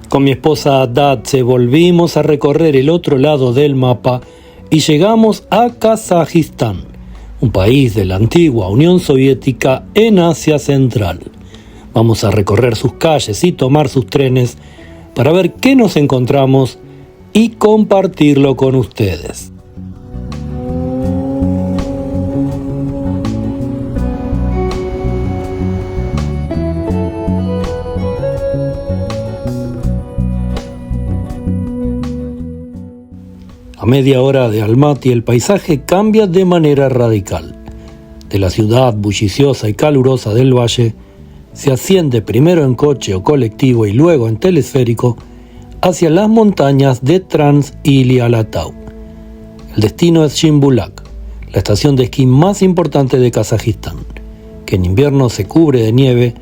Con mi esposa Datse volvimos a recorrer el otro lado del mapa y llegamos a Kazajistán, un país de la antigua Unión Soviética en Asia Central. Vamos a recorrer sus calles y tomar sus trenes para ver qué nos encontramos y compartirlo con ustedes. A media hora de Almaty el paisaje cambia de manera radical. De la ciudad bulliciosa y calurosa del valle, se asciende primero en coche o colectivo y luego en telesférico hacia las montañas de Trans-Ilialatau. El destino es Shimbulak, la estación de esquí más importante de Kazajistán, que en invierno se cubre de nieve,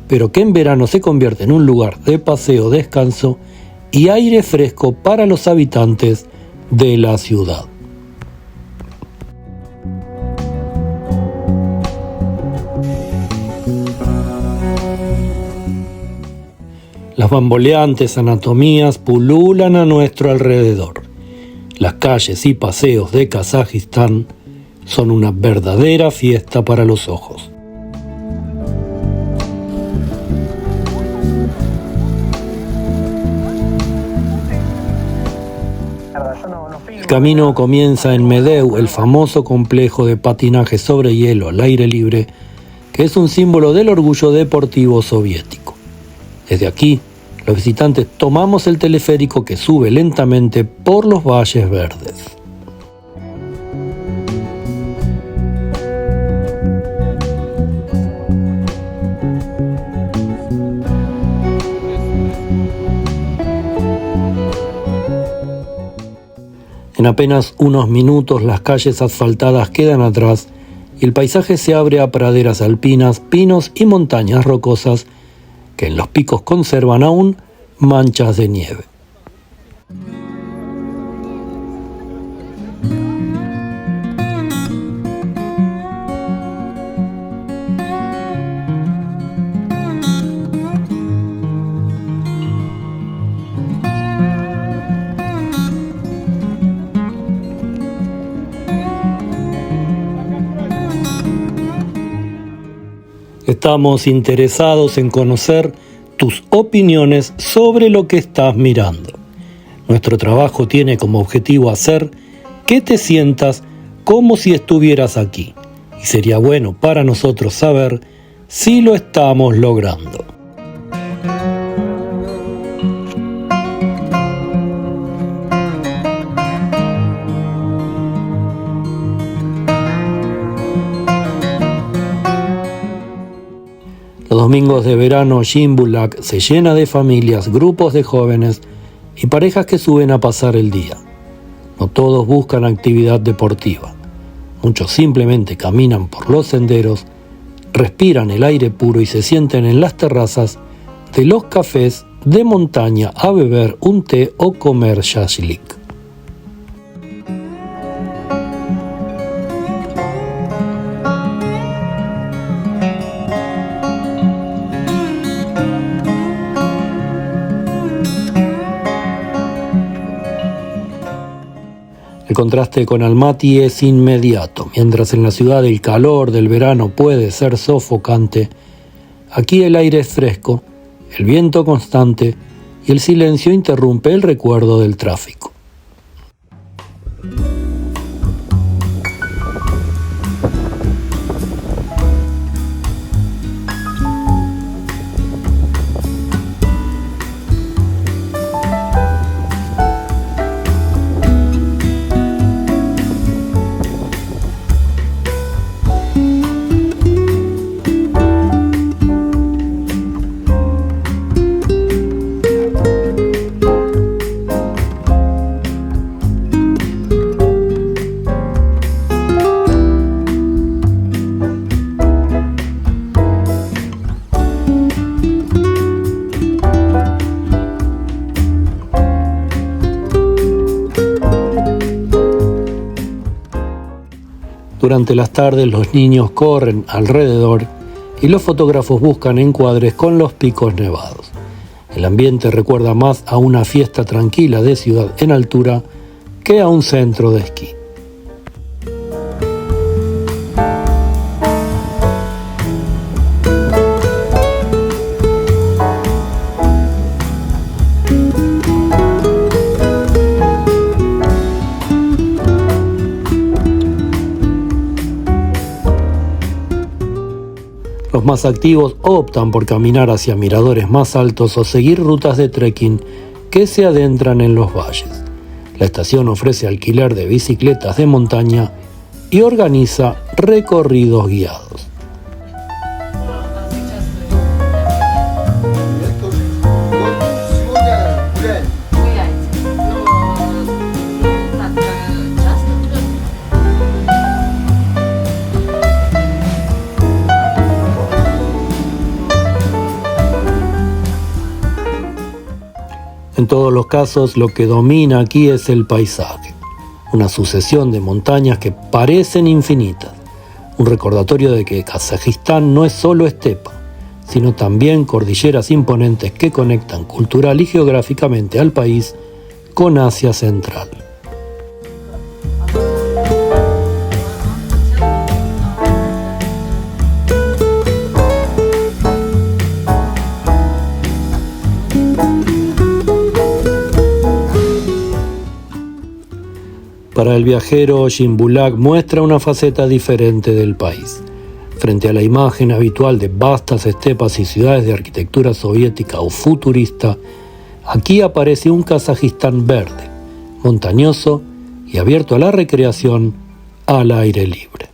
pero que en verano se convierte en un lugar de paseo, descanso y aire fresco para los habitantes de la ciudad. Las bamboleantes anatomías pululan a nuestro alrededor. Las calles y paseos de Kazajistán son una verdadera fiesta para los ojos. El camino comienza en Medeu, el famoso complejo de patinaje sobre hielo al aire libre, que es un símbolo del orgullo deportivo soviético. Desde aquí, los visitantes tomamos el teleférico que sube lentamente por los valles verdes. En apenas unos minutos las calles asfaltadas quedan atrás y el paisaje se abre a praderas alpinas, pinos y montañas rocosas que en los picos conservan aún manchas de nieve. Estamos interesados en conocer tus opiniones sobre lo que estás mirando. Nuestro trabajo tiene como objetivo hacer que te sientas como si estuvieras aquí, y sería bueno para nosotros saber si lo estamos logrando. Los domingos de verano, Shimbulak se llena de familias, grupos de jóvenes y parejas que suben a pasar el día. No todos buscan actividad deportiva. Muchos simplemente caminan por los senderos, respiran el aire puro y se sienten en las terrazas de los cafés de montaña a beber un té o comer shashlik. El contraste con Almaty es inmediato. Mientras en la ciudad el calor del verano puede ser sofocante, aquí el aire es fresco, el viento constante y el silencio interrumpe el recuerdo del tráfico. Durante las tardes los niños corren alrededor y los fotógrafos buscan encuadres con los picos nevados. El ambiente recuerda más a una fiesta tranquila de ciudad en altura que a un centro de esquí. Los más activos optan por caminar hacia miradores más altos o seguir rutas de trekking que se adentran en los valles. La estación ofrece alquiler de bicicletas de montaña y organiza recorridos guiados. En todos los casos, lo que domina aquí es el paisaje, una sucesión de montañas que parecen infinitas, un recordatorio de que Kazajistán no es solo estepa, sino también cordilleras imponentes que conectan cultural y geográficamente al país con Asia Central. Para el viajero, Jimbulag muestra una faceta diferente del país. Frente a la imagen habitual de vastas estepas y ciudades de arquitectura soviética o futurista, aquí aparece un Kazajistán verde, montañoso y abierto a la recreación al aire libre.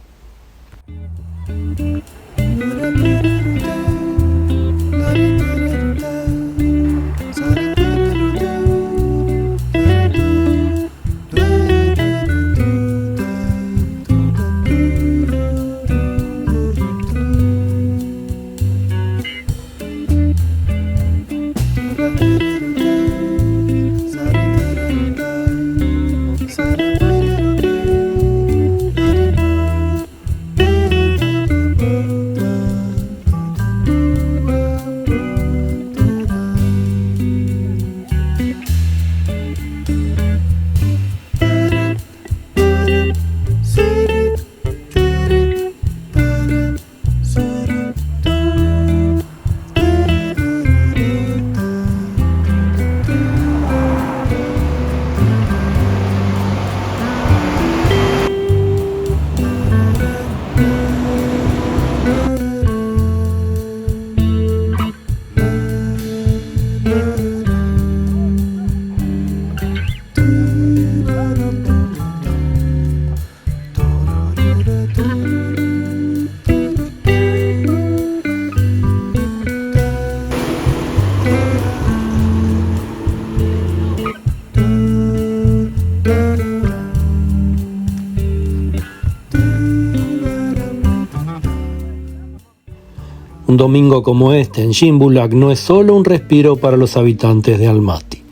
Un domingo como este en Jimbulag no es solo un respiro para los habitantes de Almaty,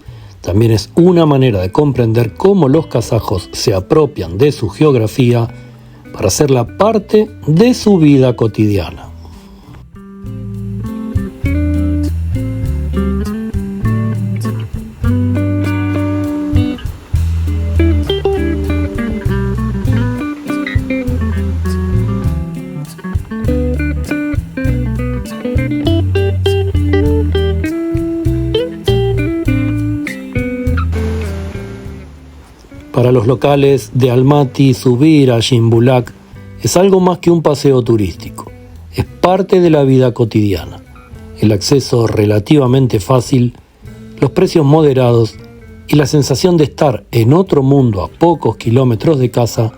también es una manera de comprender cómo los kazajos se apropian de su geografía para hacerla parte de su vida cotidiana. Para los locales de Almaty, subir a Jimbulag es algo más que un paseo turístico. Es parte de la vida cotidiana. El acceso relativamente fácil, los precios moderados y la sensación de estar en otro mundo a pocos kilómetros de casa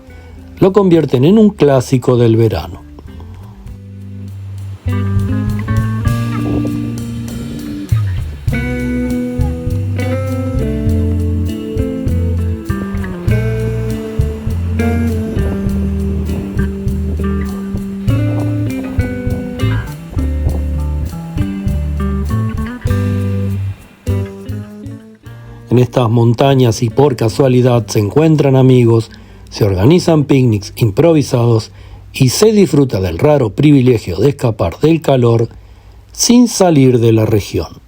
lo convierten en un clásico del verano. En estas montañas y por casualidad se encuentran amigos, se organizan picnics improvisados y se disfruta del raro privilegio de escapar del calor sin salir de la región.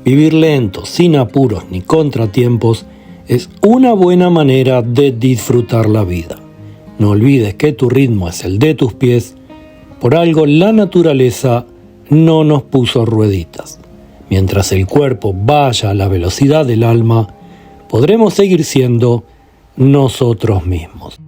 Vivir lento, sin apuros ni contratiempos, es una buena manera de disfrutar la vida. No olvides que tu ritmo es el de tus pies. Por algo la naturaleza no nos puso rueditas. Mientras el cuerpo vaya a la velocidad del alma, podremos seguir siendo nosotros mismos.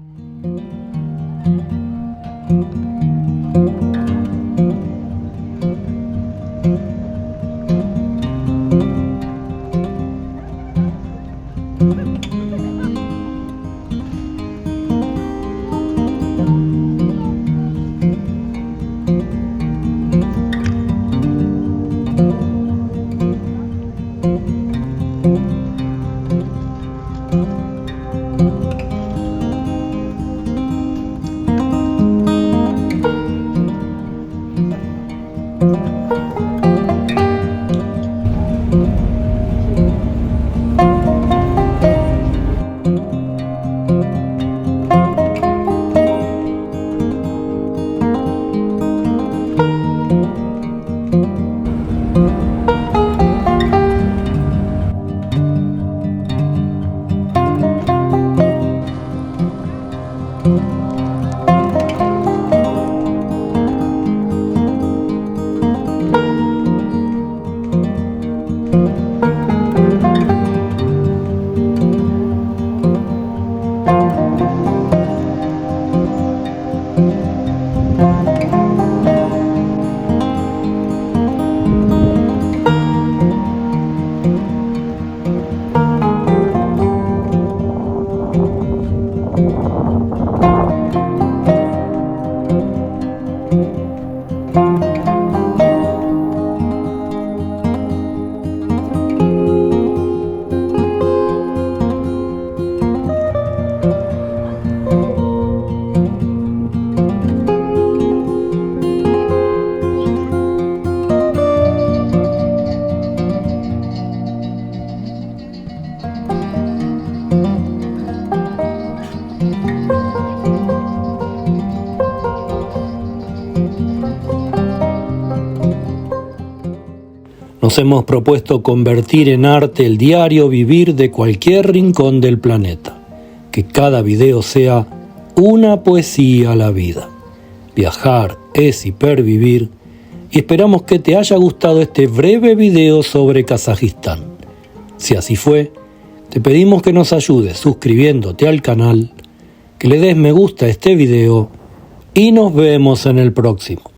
Nos hemos propuesto convertir en arte el diario vivir de cualquier rincón del planeta, que cada video sea una poesía a la vida. Viajar es hipervivir y esperamos que te haya gustado este breve video sobre Kazajistán. Si así fue, te pedimos que nos ayudes suscribiéndote al canal, que le des me gusta a este video y nos vemos en el próximo.